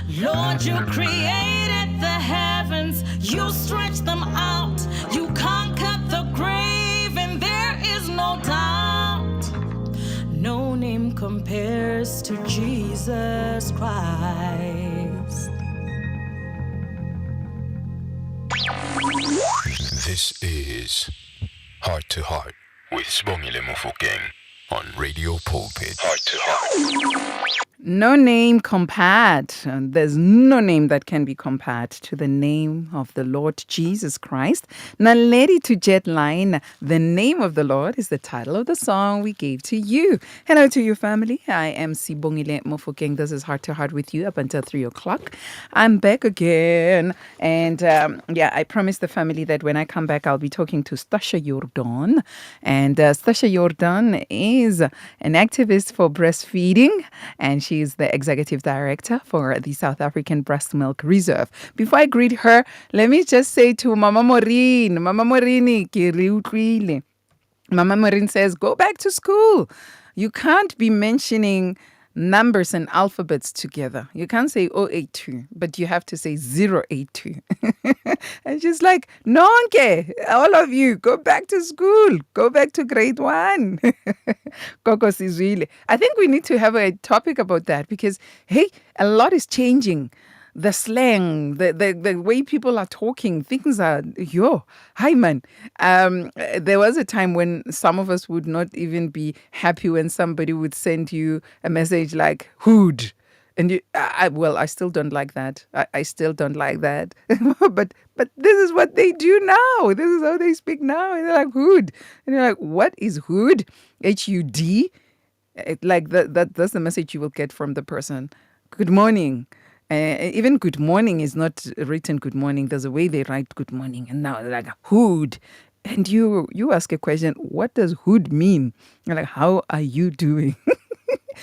Lord, you created the heavens, you stretched them out, you conquered the grave, and there is no doubt. No name compares to Jesus Christ. This is Heart to Heart with Sibongile Mofokeng on Radio Pulpit. Heart to Heart. No name compared. There's no name that can be compared to the name of the Lord Jesus Christ. Naledi to Jetline, the name of the Lord is the title of the song we gave to you. Hello to your family. I am Sibongile Mofokeng. This is Heart to Heart with you up until 3 o'clock. I'm back again. And I promised the family that when I come back, I'll be talking to Stasha Jordaan. And Stasha Jordaan is an activist for breastfeeding, and she is the executive director for the South African Breastmilk Reserve. Before I greet her, let me just say to Mama Morini, ke re utlwile. Mama Morin says, go back to school. You can't be mentioning numbers and alphabets together. You can't say 082, but you have to say 082. And she's like, Nonke, all of you, go back to school. Go back to grade 1. Koko Sizwile. I think we need to have a topic about that because, hey, a lot is changing. The slang, the way people are talking, things are, hi man. There was a time when some of us would not even be happy when somebody would send you a message like hood. And I still don't like that. I still don't like that. but this is what they do now. This is how they speak now. And they're like hood. And you're like, what is hood? HUD? That's the message you will get from the person. Good morning. Even good morning is not written good morning. There's a way they write good morning. And now they're like hood. And you ask a question, what does hood mean? You're like, how are you doing?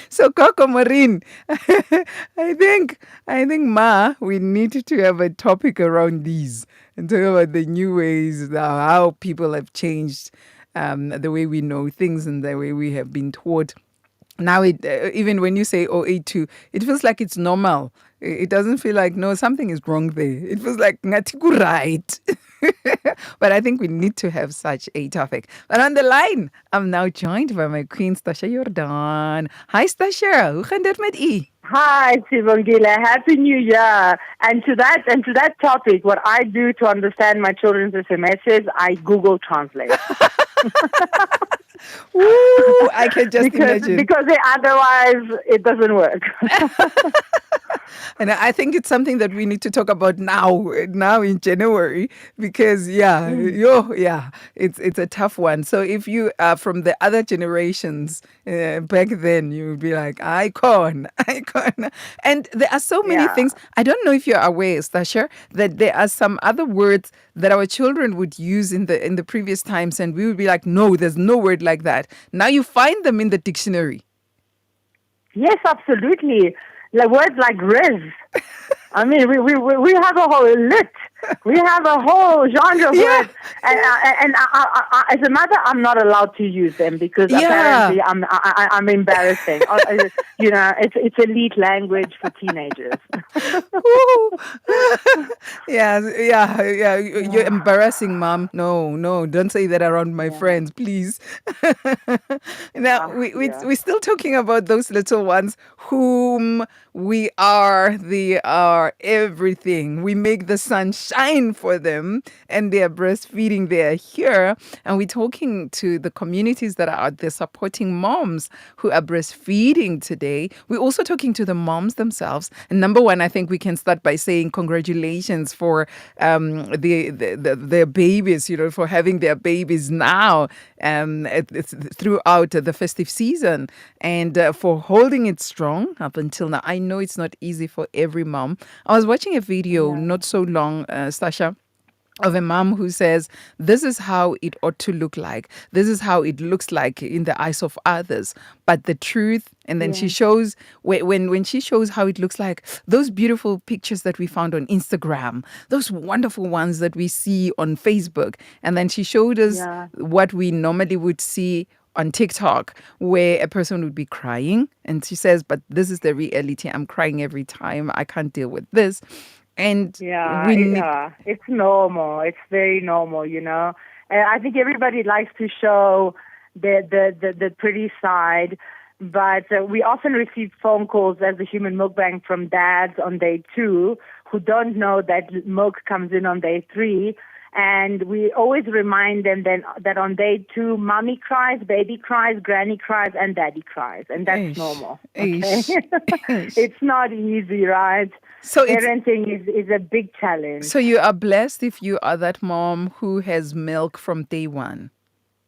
So Coco Marin, I think Ma, we need to have a topic around these and talk about the new ways, how people have changed the way we know things and the way we have been taught. Now, even when you say 082, it feels like it's normal. It doesn't feel like, no, something is wrong there. It feels like, ngatiku right. But I think we need to have such a topic. But on the line, I'm now joined by my queen, Stasha Jordaan. Hi, Stasha. Hoe gaan dit met u? Hi, Sibongile. Happy New Year. And to that topic, what I do to understand my children's SMSs, I Google Translate. Ooh, I can just imagine. Because otherwise, it doesn't work. And I think it's something that we need to talk about now in January, because it's a tough one. So if you are from the other generations back then, you would be like, icon. And there are so many things. I don't know if you're aware, Stasha, that there are some other words that our children would use in the previous times, and we would be like, no, there's no word like that. Now you find them in the dictionary. Yes, absolutely. Like words like riz. I mean, we have a whole lit. We have a whole genre of words. And I, as a mother, I'm not allowed to use them because apparently I'm embarrassing. It's elite language for teenagers. You're embarrassing, Mom. No, don't say that around my friends, please. Now, we're still talking about those little ones whom we are everything. We make the sun shine for them, and they are breastfeeding. They are here, and we're talking to the communities that are out there supporting moms who are breastfeeding today. We're also talking to the moms themselves. And number one, I think we can start by saying congratulations for their babies, for having their babies now throughout the festive season, and for holding it strong up until now. I know it's not easy for every mom. I was watching a video not so long, Stasha, of a mom who says, this is how it ought to look like. This is how it looks like in the eyes of others. But the truth, and then she shows, when she shows how it looks like, those beautiful pictures that we found on Instagram, those wonderful ones that we see on Facebook. And then she showed us what we normally would see on TikTok where a person would be crying and she says, but this is the reality. I'm crying every time. I can't deal with this. And we need, it's normal. It's very normal, I think everybody likes to show the pretty side, but we often receive phone calls as the Human Milk Bank from dads on day 2 who don't know that milk comes in on day 3. And we always remind them that on day 2, mommy cries, baby cries, granny cries, and daddy cries. And that's normal. Okay? It's not easy, right? So parenting is a big challenge. So you are blessed if you are that mom who has milk from day 1.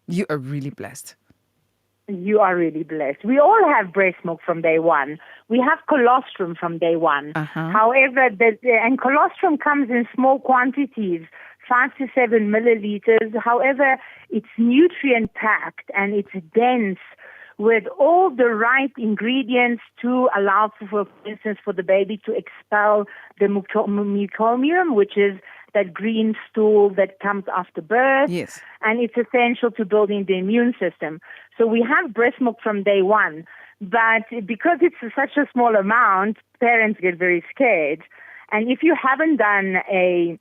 You are really blessed. You are really blessed. We all have breast milk from day 1. We have colostrum from day 1. However, and colostrum comes in small quantities, 5 to 7 milliliters. However, it's nutrient-packed and it's dense with all the right ingredients to allow, for instance, for the baby to expel the meconium, which is that green stool that comes after birth. Yes. And it's essential to building the immune system. So we have breast milk from day 1. But because it's such a small amount, parents get very scared. And if you haven't done a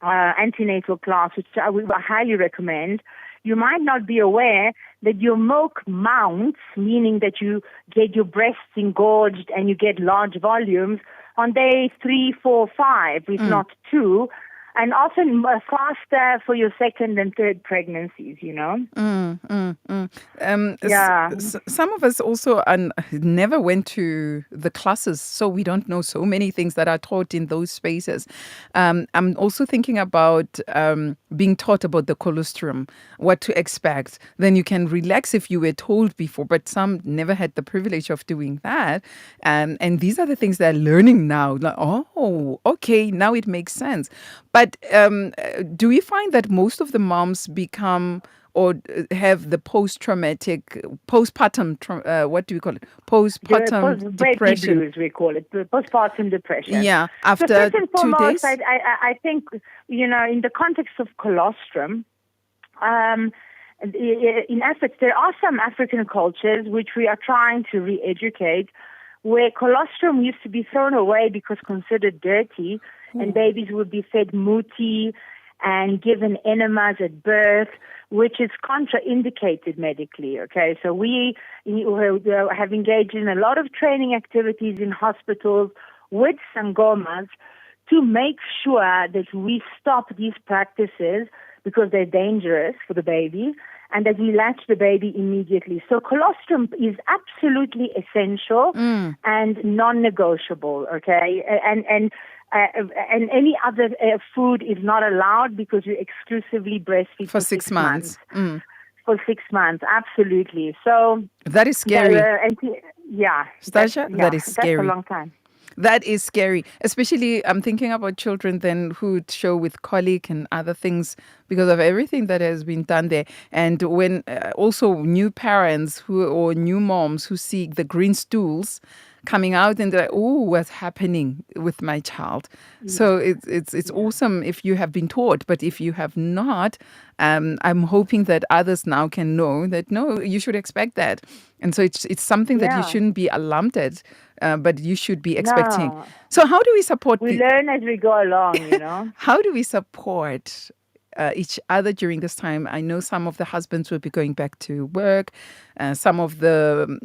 antenatal class, which I would highly recommend, you might not be aware that your milk mounts, meaning that you get your breasts engorged and you get large volumes on day 3, 4, 5, if not 2, and often faster for your second and third pregnancies, Some of us also never went to the classes, so we don't know so many things that are taught in those spaces. I'm also thinking about being taught about the colostrum, what to expect. Then you can relax if you were told before, but some never had the privilege of doing that. And these are the things they're learning now. Like, oh, okay, now it makes sense. But do we find that most of the moms become or have the postpartum, what do we call it? Postpartum depression. Blues, we call it, the postpartum depression. Yeah, after so first and 2 foremost, days. I think, in the context of colostrum, in Africa, there are some African cultures which we are trying to re-educate, where colostrum used to be thrown away because considered dirty, and babies would be fed muti and given enemas at birth, which is contraindicated medically. Okay, so we have engaged in a lot of training activities in hospitals with sangomas to make sure that we stop these practices because they're dangerous for the baby, and that we latch the baby immediately. So colostrum is absolutely essential and non-negotiable. Okay, and any other food is not allowed because you exclusively breastfeed for 6 months. For 6 months, absolutely. So that is scary. Stasha, that is scary. That's a long time. That is scary, especially I'm thinking about children then who show with colic and other things because of everything that has been done there. And when also new parents or new moms who see the green stools coming out and they're like, oh, what's happening with my child? So it's awesome if you have been taught, but if you have not, I'm hoping that others now can know that, no, you should expect that. And so it's something that you shouldn't be alarmed at, but you should be expecting. No. So how do we support? We learn as we go along, How do we support each other during this time? I know some of the husbands will be going back to work. Some of the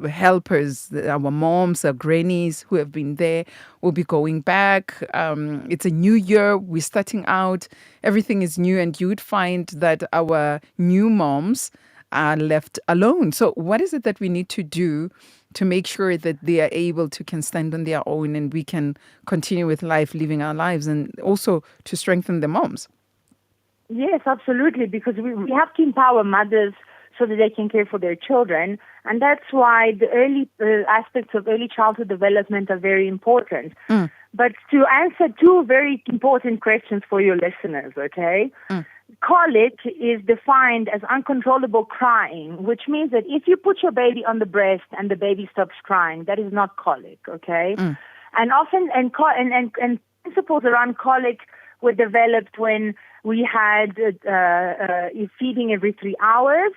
helpers, our moms, our grannies who have been there will be going back. It's a new year. We're starting out. Everything is new. And you'd find that our new moms are left alone. So what is it that we need to do to make sure that they are able to can stand on their own and we can continue with life, living our lives, and also to strengthen the moms? Yes, absolutely, because we have to empower mothers so that they can care for their children. And that's why the early aspects of early childhood development are very important. But to answer 2 very important questions for your listeners, okay? Colic is defined as uncontrollable crying, which means that if you put your baby on the breast and the baby stops crying, that is not colic, okay? And often, and principles around colic were developed when we had feeding every 3 hours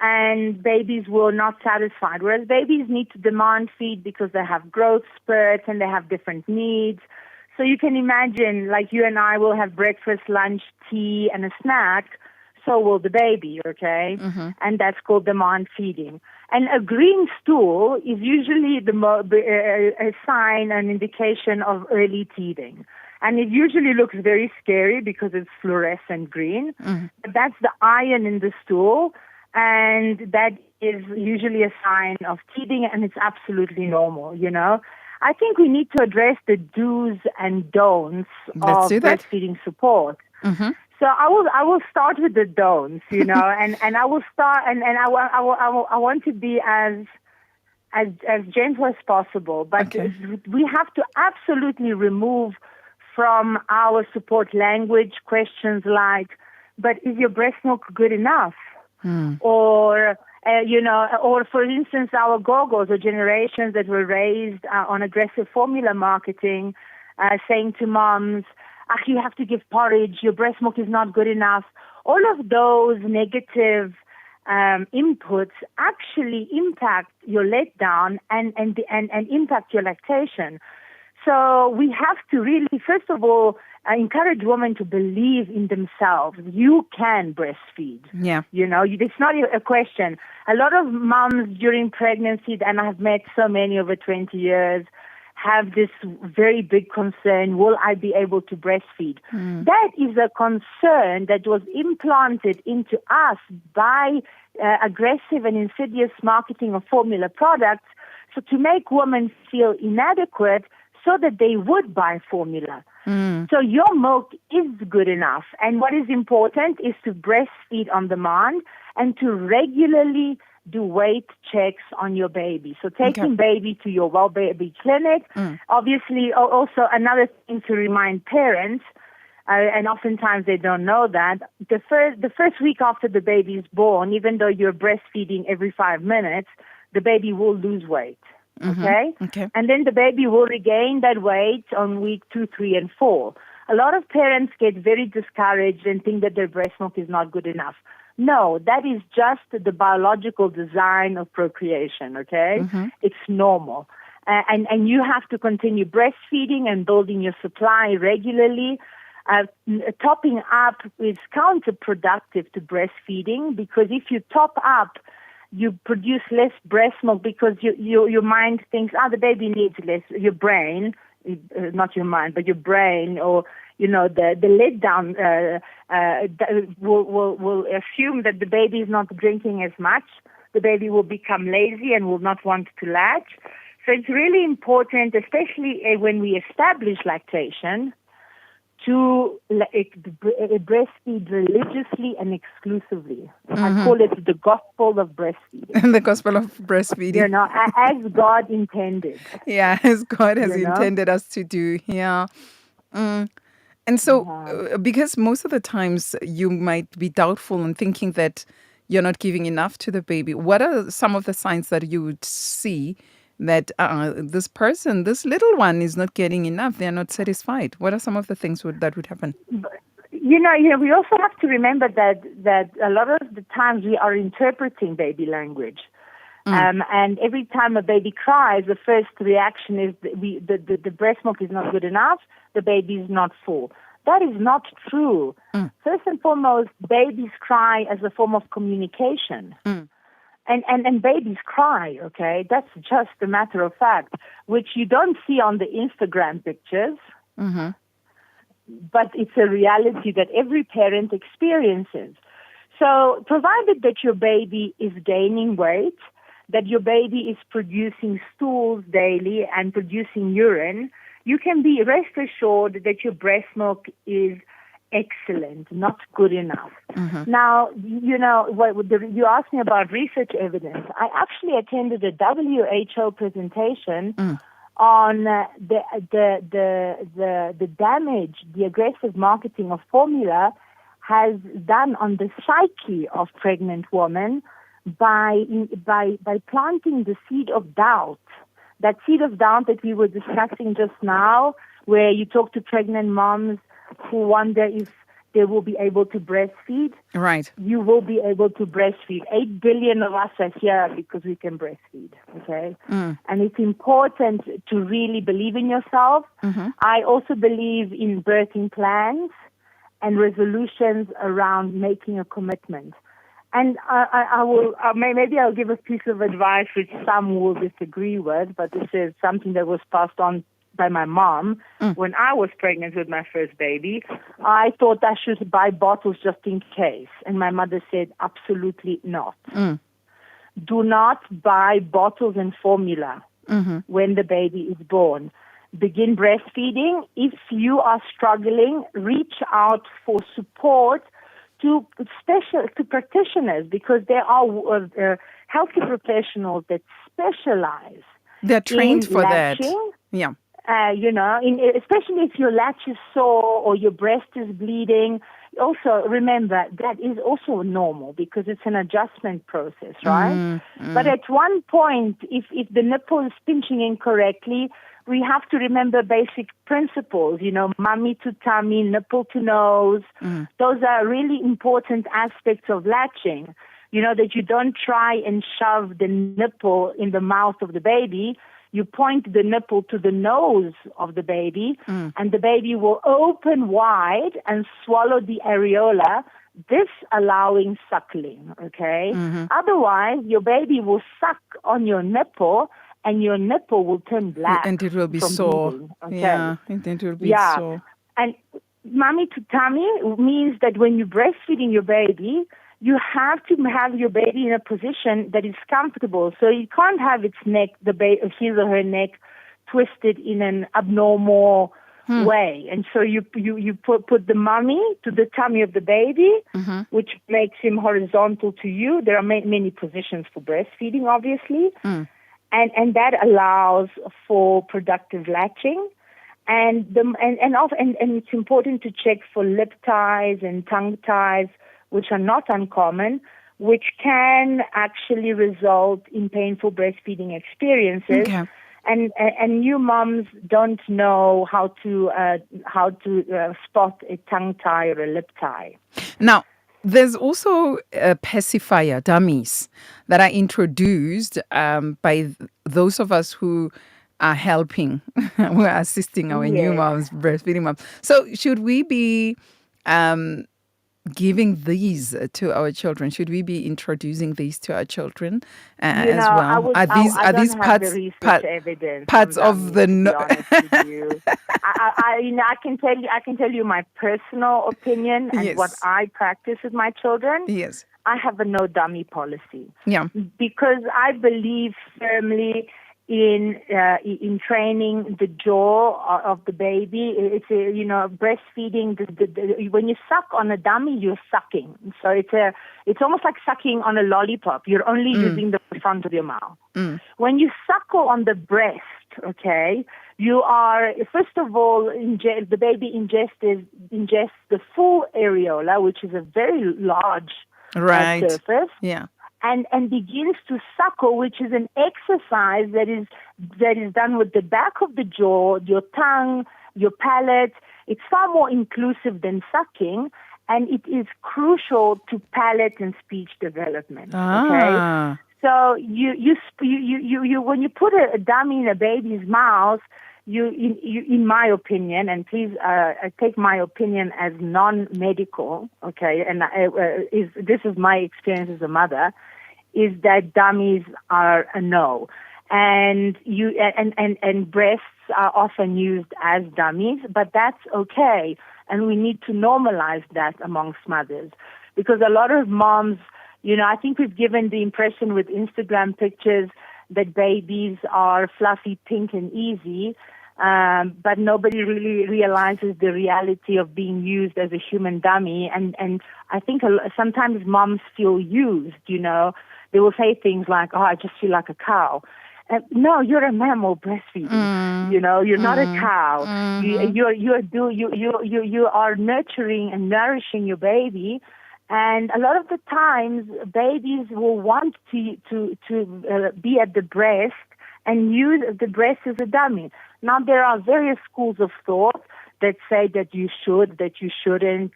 and babies were not satisfied. Whereas babies need to demand feed because they have growth spurts and they have different needs. So you can imagine, like you and I will have breakfast, lunch, tea, and a snack. So will the baby, okay? And that's called demand feeding. And a green stool is usually a sign, an indication of early teething. And it usually looks very scary because it's fluorescent green. But that's the iron in the stool, and that is usually a sign of teething, and it's absolutely normal, you know. I think we need to address the do's and don'ts Let's of do that. breastfeeding support. So I will start with the don'ts, you know, and I will start and I want to be as gentle as possible, but Okay. we have to absolutely remove from our support language questions like, but is your breast milk good enough? Or, you know, or for instance, our gogos or generations that were raised on aggressive formula marketing, saying to moms, you have to give porridge, your breast milk is not good enough. All of those negative inputs actually impact your letdown and impact your lactation. So we have to really, first of all, encourage women to believe in themselves. You can breastfeed. Yeah. You know, it's not a question. A lot of moms during pregnancy, and I've met so many over 20 years, have this very big concern, will I be able to breastfeed? That is a concern that was implanted into us by aggressive and insidious marketing of formula products, so to make women feel inadequate so that they would buy formula. So your milk is good enough. And what is important is to breastfeed on demand and to regularly do weight checks on your baby. So taking baby to your well baby clinic. Obviously, also another thing to remind parents, and oftentimes they don't know that, the first week after the baby is born, even though you're breastfeeding every 5 minutes, the baby will lose weight. Okay? And then the baby will regain that weight on week 2, 3, and 4. A lot of parents get very discouraged and think that their breast milk is not good enough. No, that is just the biological design of procreation, okay? It's normal. And you have to continue breastfeeding and building your supply regularly. Topping up is counterproductive to breastfeeding because if you top up, you produce less breast milk because your mind thinks, the baby needs less. Your brain, not your mind, but your brain, or you know, the letdown will assume that the baby is not drinking as much. The baby will become lazy and will not want to latch. So it's really important, especially when we establish lactation, to breastfeed religiously and exclusively. I call it the gospel of breastfeeding. The gospel of breastfeeding. You know, as God intended. Yeah, as God has You know? intended us to do. Yeah. And so, because most of the times you might be doubtful and thinking that you're not giving enough to the baby, what are some of the signs that you would see that this person, this little one, is not getting enough? They're not satisfied. What are some of the things that would happen? You know, we also have to remember that a lot of the times we are interpreting baby language. And every time a baby cries, the first reaction is the breast milk is not good enough, the baby is not full. That is not true. First and foremost, babies cry as a form of communication. And babies cry, okay? That's just a matter of fact, which you don't see on the Instagram pictures, but it's a reality that every parent experiences. So provided that your baby is gaining weight, that your baby is producing stools daily and producing urine, you can be rest assured that your breast milk is excellent, not good enough. Now, you know, you asked me about research evidence. I actually attended a WHO presentation on the damage the aggressive marketing of formula has done on the psyche of pregnant women by planting the seed of doubt. That seed of doubt that we were discussing just now, where you talk to pregnant moms who wonder if they will be able to breastfeed. Right. You will be able to breastfeed. 8 billion of us are here because we can breastfeed, okay? And it's important to really believe in yourself. I also believe in birthing plans and resolutions around making a commitment. And I will maybe I'll give a piece of advice which some will disagree with, but this is something that was passed on by my mom when I was pregnant with my first baby. I thought I should buy bottles just in case, and my mother said absolutely not. Do not buy bottles and formula when the baby is born. Begin breastfeeding. If you are struggling, reach out for support to practitioners, because there are healthcare professionals that specialize. They're trained in for latching. that. Yeah. Especially if your latch is sore or your breast is bleeding. Also, remember, that is also normal because it's an adjustment process, right? But at one point, if the nipple is pinching incorrectly, we have to remember basic principles, mummy to tummy, nipple to nose. Those are really important aspects of latching. That you don't try and shove the nipple in the mouth of the baby. You point the nipple to the nose of the baby, and the baby will open wide and swallow the areola, this allowing suckling, okay? Otherwise, your baby will suck on your nipple, and your nipple will turn black. And it will be from sore. bleeding, okay? Yeah, and it will be sore. And mommy to tummy means that when you're breastfeeding your baby, you have to have your baby in a position that is comfortable. So you can't have its neck, his or her neck, twisted in an abnormal way. And so you put the mummy to the tummy of the baby, which makes him horizontal to you. There are many positions for breastfeeding, obviously. And that allows for productive latching. And it's important to check for lip ties and tongue ties, which are not uncommon, which can actually result in painful breastfeeding experiences. Okay. And new moms don't know how to spot a tongue tie or a lip tie. Now, there's also a pacifier, dummies, that are introduced by those of us who are helping, who are assisting our new moms, breastfeeding moms. So should we be giving these to our children? Should we be introducing these to our children as well? Are these parts of the? To be honest with you, I can tell you my personal opinion and what I practice with my children. Yes, I have a no dummy policy. Yeah, because I believe firmly in training the jaw of the baby. It's breastfeeding. When you suck on a dummy, you're sucking. So it's almost like sucking on a lollipop. You're only using the front of your mouth. When you suckle on the breast, okay, you are first of all the baby ingests the full areola, which is a very large surface. Yeah. And begins to suckle, which is an exercise that is done with the back of the jaw, your tongue, your palate. It's far more inclusive than sucking, and it is crucial to palate and speech development. Okay, so you when you put a dummy in a baby's mouth, you in my opinion, and please take my opinion as non-medical, okay, and this is my experience as a mother, is that dummies are a no, and breasts are often used as dummies, but that's okay, and we need to normalize that amongst mothers, because a lot of moms, I think we've given the impression with Instagram pictures that babies are fluffy, pink, and easy. But nobody really realizes the reality of being used as a human dummy. And I think sometimes moms feel used, They will say things like, I just feel like a cow. No, you're a mammal breastfeeding. You're not a cow. You are nurturing and nourishing your baby. And a lot of the times, babies will want to be at the breast and use the breast as a dummy. Now, there are various schools of thought that say that you should, that you shouldn't.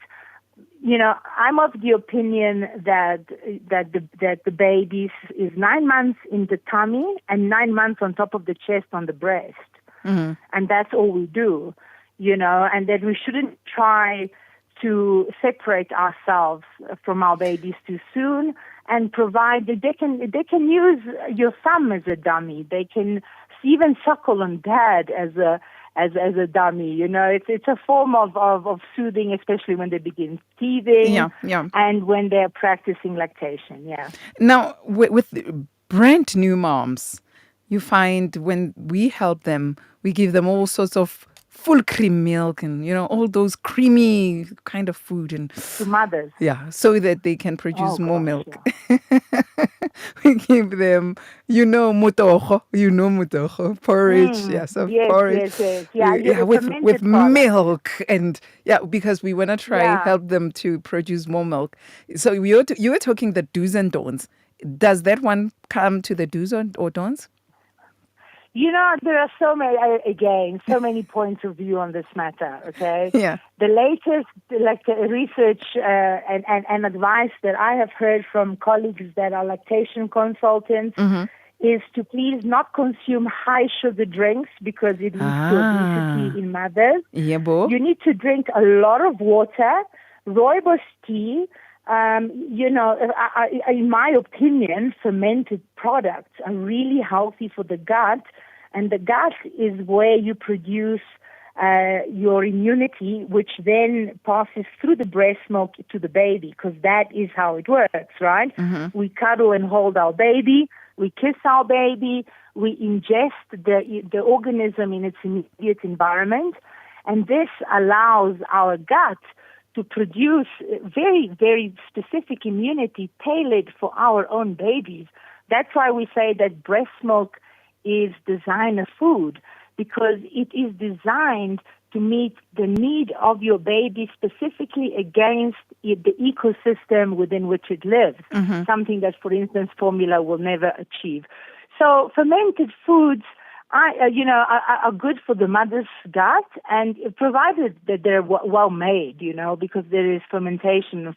I'm of the opinion that the baby is 9 months in the tummy and 9 months on top of the chest on the breast, and that's all we do, and that we shouldn't try to separate ourselves from our babies too soon, and provide that they can use your thumb as a dummy. They can even suckle on dad as a dummy. It's a form of soothing, especially when they begin teething and when they're practicing lactation. Yeah. Now, with brand new moms, you find when we help them, we give them all sorts of full cream milk and, all those creamy kind of food. And to mothers. Yeah, so that they can produce more milk. Yeah. We give them, mutogo, porridge. Yes, Porridge. yes. Yeah, with milk. And because we want to try help them to produce more milk. So you were talking the do's and don'ts. Does that one come to the do's or don'ts? There are so many points of view on this matter, okay? Yeah. The latest research and advice that I have heard from colleagues that are lactation consultants is to please not consume high sugar drinks because it leads to obesity in mothers. Yeah, bo. You need to drink a lot of water, rooibos tea. In my opinion, fermented products are really healthy for the gut, and the gut is where you produce your immunity, which then passes through the breast milk to the baby, because that is how it works, right? We cuddle and hold our baby, we kiss our baby, we ingest the organism in its immediate environment, and this allows our gut to produce very, very specific immunity tailored for our own babies. That's why we say that breast milk is designer food, because it is designed to meet the need of your baby specifically against the ecosystem within which it lives, something that, for instance, formula will never achieve. So fermented foods are good for the mother's gut, and provided that they're well made, because there is fermentation.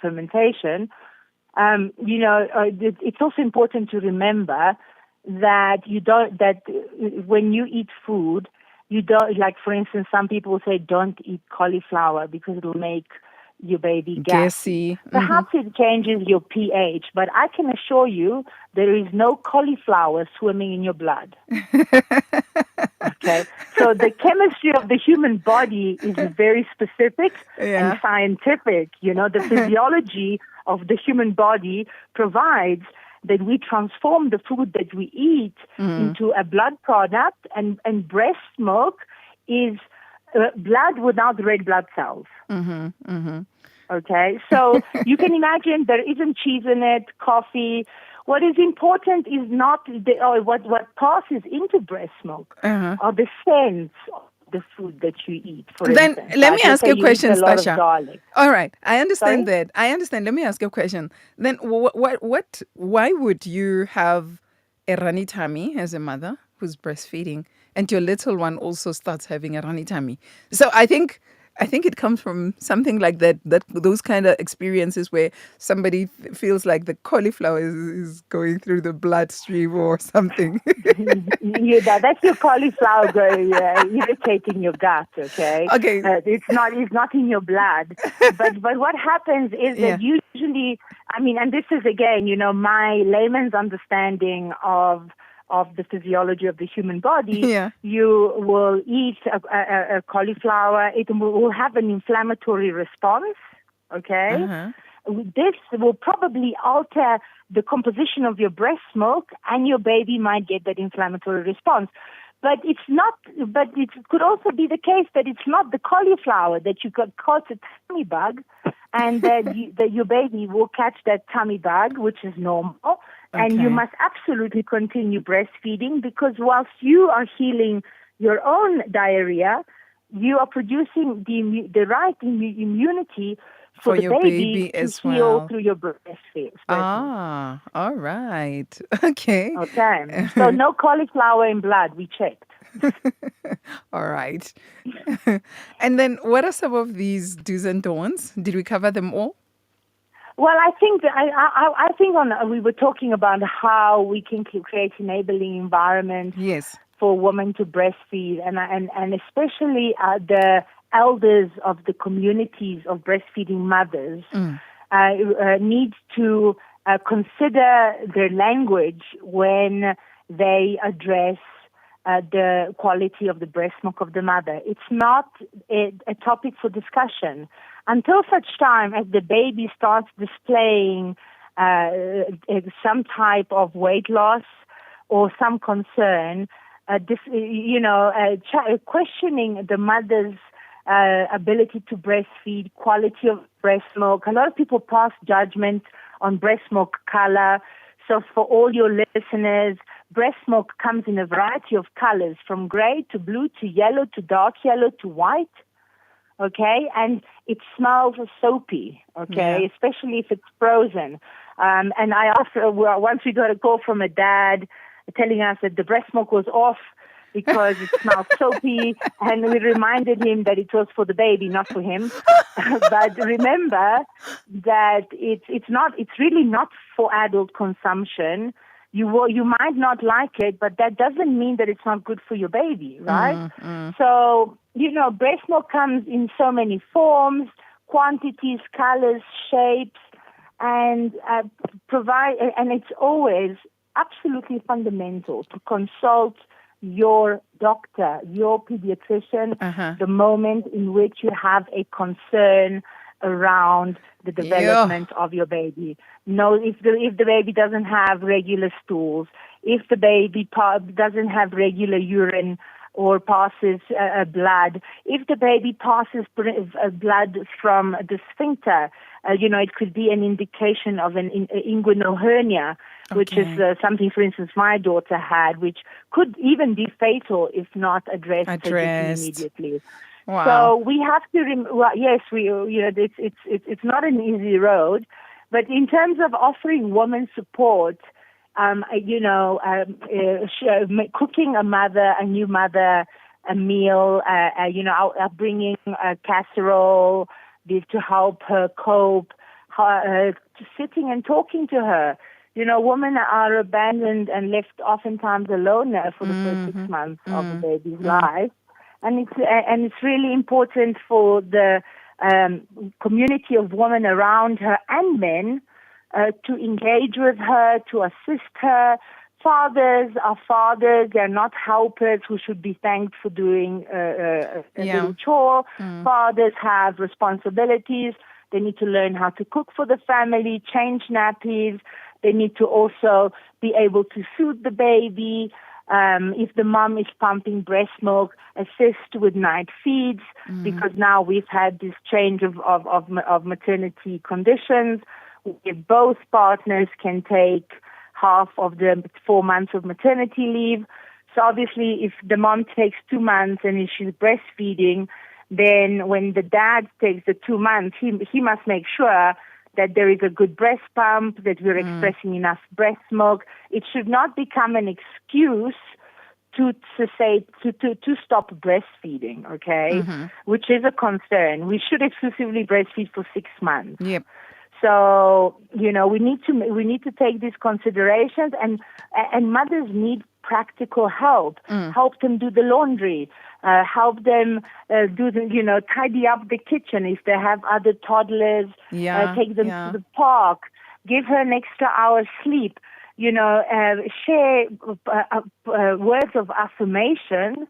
It's also important to remember that when you eat food, you don't, like, for instance, some people say don't eat cauliflower because it'll make your baby gassy. Perhaps it changes your pH, but I can assure you there is no cauliflower swimming in your blood. Okay, so the chemistry of the human body is very specific and scientific. The physiology of the human body provides that we transform the food that we eat into a blood product, and breast milk is blood without red blood cells. Okay, so you can imagine there isn't cheese in it, coffee. What is important is not what passes into breast milk are the scents of the food that you eat. Then let me ask you a question, Stasha. All right, I understand Sorry? that. I understand. Let me ask you a question. Then why would you have a runny tummy as a mother who's breastfeeding, and your little one also starts having a runny tummy? So I think it comes from something like that those kind of experiences where somebody feels like the cauliflower is going through the bloodstream or something. That's your cauliflower irritating your gut, okay? Okay. It's not in your blood. But what happens is that usually, and this is, again, my layman's understanding of the physiology of the human body, you will eat a cauliflower. It will have an inflammatory response, okay? This will probably alter the composition of your breast milk, and your baby might get that inflammatory response. But it could also be the case that it's not the cauliflower, that you got caught a tummy bug, and that your baby will catch that tummy bug, which is normal. And you must absolutely continue breastfeeding, because whilst you are healing your own diarrhea, you are producing the right immunity for the your baby to as heal well through your breastfeed. Ah, all right. Okay. Okay. So no cauliflower in blood, we checked. All right. And then what are some of these do's and don'ts? Did we cover them all? Well, I think we were talking about how we can create enabling environments Yes. for women to breastfeed, and especially the elders of the communities of breastfeeding mothers need to consider their language when they address the quality of the breast milk of the mother. It's not a topic for discussion until such time as the baby starts displaying some type of weight loss or some concern. Questioning the mother's ability to breastfeed, quality of breast milk. A lot of people pass judgment on breast milk color. So for all your listeners, breast milk comes in a variety of colors, from gray to blue to yellow to dark yellow to white. Okay, and it smells soapy. Okay, especially if it's frozen. And I also once we got a call from a dad telling us that the breast milk was off because it smelled soapy, and we reminded him that it was for the baby, not for him. But remember that it's really not for adult consumption. You might not like it, but that doesn't mean that it's not good for your baby, right? So, breast milk comes in so many forms, quantities, colors, shapes, and and it's always absolutely fundamental to consult your doctor, your pediatrician, the moment in which you have a concern around the development of your baby. If the baby doesn't have regular stools, if the baby doesn't have regular urine or passes blood, if the baby passes blood from the sphincter, it could be an indication of an inguinal hernia, which is something, for instance, my daughter had, which could even be fatal if not addressed immediately. Wow. So we have to. It's not an easy road, but in terms of offering women support, cooking a new mother a meal, bringing a casserole to help her cope, sitting and talking to her. Women are abandoned and left oftentimes alone for the first 6 months of the baby's life. And it's really important for the community of women around her and men to engage with her, to assist her. Fathers are fathers; they're not helpers who should be thanked for doing a little chore. Fathers have responsibilities. They need to learn how to cook for the family, change nappies. They need to also be able to soothe the baby. If the mom is pumping breast milk, assist with night feeds, because now we've had this change of maternity conditions where both partners can take half of the 4 months of maternity leave. So obviously, if the mom takes 2 months and she's breastfeeding, then when the dad takes the 2 months, he must make sure that there is a good breast pump, that we're expressing enough breast milk. It should not become an excuse to stop breastfeeding, okay? Which is a concern. We should exclusively breastfeed for 6 months. Yep. So, we need to take these considerations, and mothers need practical help. Help them do the laundry. Help them tidy up the kitchen if they have other toddlers. Take them to the park. Give her an extra hour's sleep. Share words of affirmation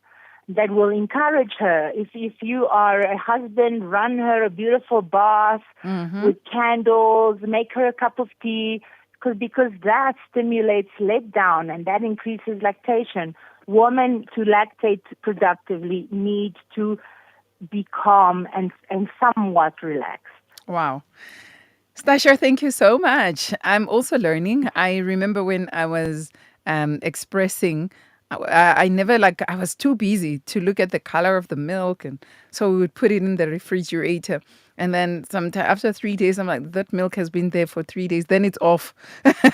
that will encourage her. If you are a husband, run her a beautiful bath with candles, make her a cup of tea, because that stimulates letdown and that increases lactation. Women, to lactate productively, need to be calm and somewhat relaxed. Wow. Stasha, thank you so much. I'm also learning. I remember when I was expressing, I never I was too busy to look at the color of the milk, and so we would put it in the refrigerator. And then after 3 days, I'm like, that milk has been there for 3 days. Then it's off.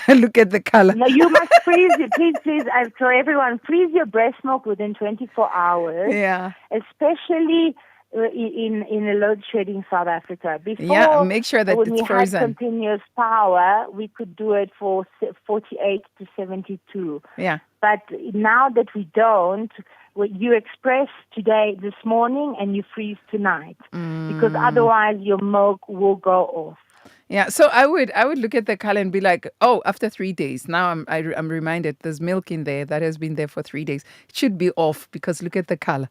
Look at the color. No, you must freeze it. Please, for everyone, freeze your breast milk within 24 hours. Yeah. Especially in a load shedding South Africa. Before, Yeah, make sure that when it's we frozen. had continuous power, we could do it for 48 to 72. Yeah. But now that we don't, you express this morning, and you freeze tonight, because otherwise your milk will go off. Yeah, so I would look at the color and be like, oh, after 3 days. Now I'm reminded there's milk in there that has been there for 3 days. It should be off because look at the color.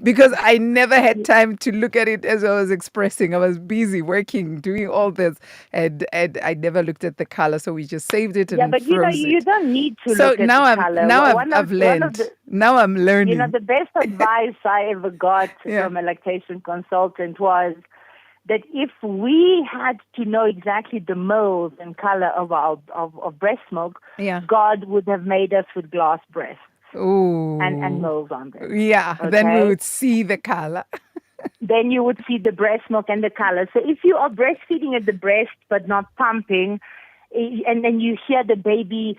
Because I never had time to look at it as I was expressing. I was busy working, doing all this, and I never looked at the color. So we just saved it and Yeah, but froze you it. don't need to So look at now the I'm color. now One I've of learned. the, Now I'm learning. the best advice I ever got Yeah. from a lactation consultant was that if we had to know exactly the mold and color of breast milk, Yeah. God would have made us with glass breasts Ooh. and mold on them. Yeah, then we Okay? would see the color. Then you would see the breast milk and the color. So if you are breastfeeding at the breast but not pumping, and then you hear the baby,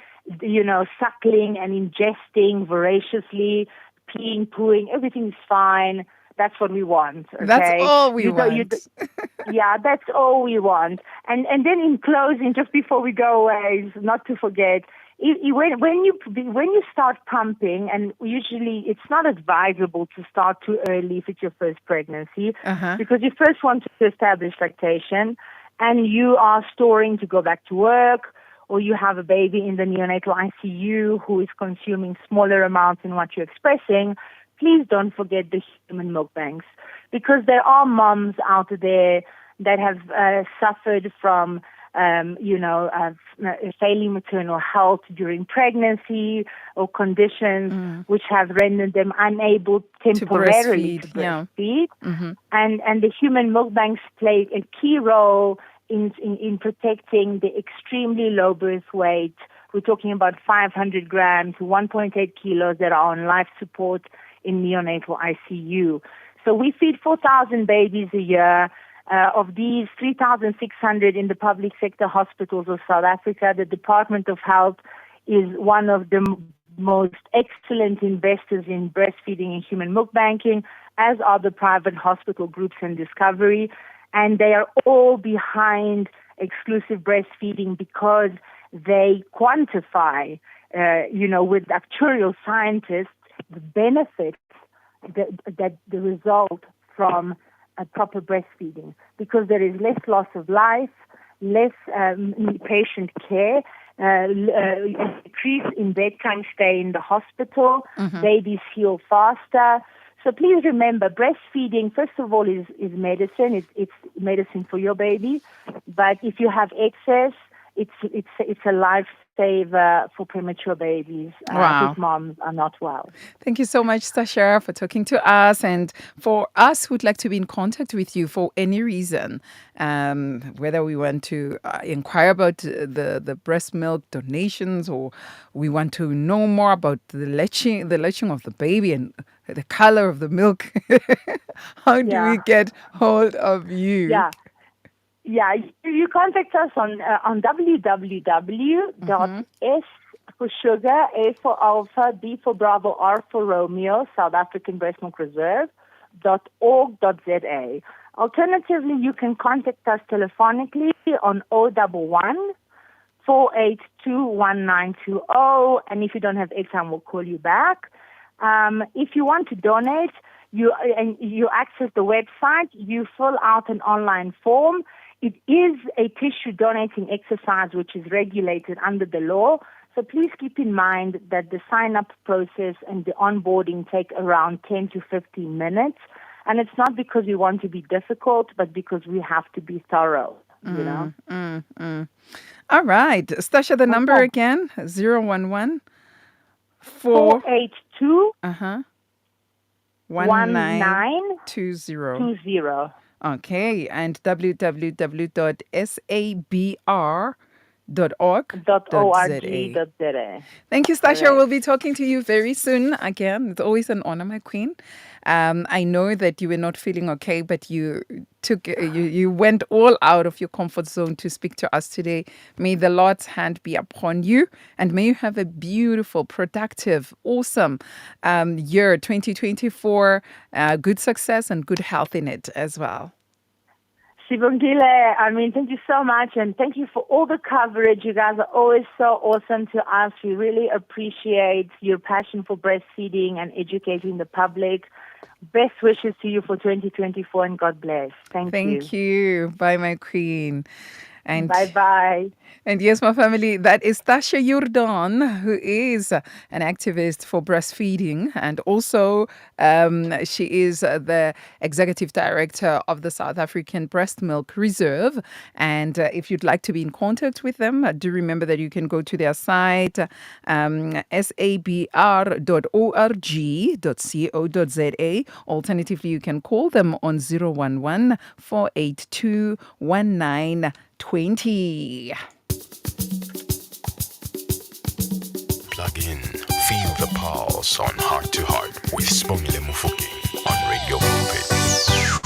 suckling and ingesting voraciously, peeing, pooing, everything's fine. That's what we want. Okay? That's all we want. Yeah, that's all we want. And then in closing, just before we go away, not to forget, when you start pumping, and usually it's not advisable to start too early if it's your first pregnancy, because you first want to establish lactation, and you are storing to go back to work, or you have a baby in the neonatal ICU who is consuming smaller amounts than what you're expressing. Please don't forget the human milk banks, because there are moms out there that have suffered from failing maternal health during pregnancy, or conditions which have rendered them unable temporarily to breastfeed. Mm-hmm. And the human milk banks play a key role in protecting the extremely low birth weight. We're talking about 500 grams to 1.8 kilos that are on life support in neonatal ICU. So we feed 4,000 babies a year. Of these, 3,600 in the public sector hospitals of South Africa. The Department of Health is one of the most excellent investors in breastfeeding and human milk banking, as are the private hospital groups and Discovery. And they are all behind exclusive breastfeeding because they quantify, with actuarial scientists, the benefits that the result from a proper breastfeeding, because there is less loss of life, less patient care, decrease in bedtime stay in the hospital, babies heal faster. So please remember, breastfeeding, first of all, is medicine. It's medicine for your baby. But if you have excess, it's a lifesaver for premature babies whose moms are not well. Thank you so much, Stasha, for talking to us. And for us who'd like to be in contact with you for any reason, whether we want to inquire about the breast milk donations, or we want to know more about the latching of the baby and the color of the milk, how do we get hold of you? Yeah, you contact us on www.s for sugar, A for alpha, B for Bravo, R for Romeo, South African Breast Milk Reserve.org.za. Alternatively, you can contact us telephonically on 011 482 1920, and if you don't have airtime, we'll call you back. If you want to donate, you access the website, you fill out an online form. It is a tissue donating exercise which is regulated under the law. So please keep in mind that the sign-up process and the onboarding take around 10 to 15 minutes. And it's not because we want to be difficult, but because we have to be thorough, you know. All right. Stasha, the number again, 011 482 1920. Okay, and www.sabr.org.za. Thank you, Stasha. Right. We'll be talking to you very soon again. It's always an honor, my queen. I know that you were not feeling okay, but you you went all out of your comfort zone to speak to us today. May the Lord's hand be upon you, and may you have a beautiful, productive, awesome year 2024. Good success and good health in it as well. Sibongile, thank you so much, and thank you for all the coverage. You guys are always so awesome to us. We really appreciate your passion for breastfeeding and educating the public. Best wishes to you for 2024, and God bless. Thank you. Thank you. Bye, my queen. And Bye-bye. And yes, my family, that is Stasha Jordaan, who is an activist for breastfeeding. And also, she is the executive director of the South African Breastmilk Reserve. And if you'd like to be in contact with them, do remember that you can go to their site, sabr.org.co.za. Alternatively, you can call them on 011-482-1920. Plug in, feel the pulse on Heart to Heart with Sibongile Mofokeng on Radio Pulpit.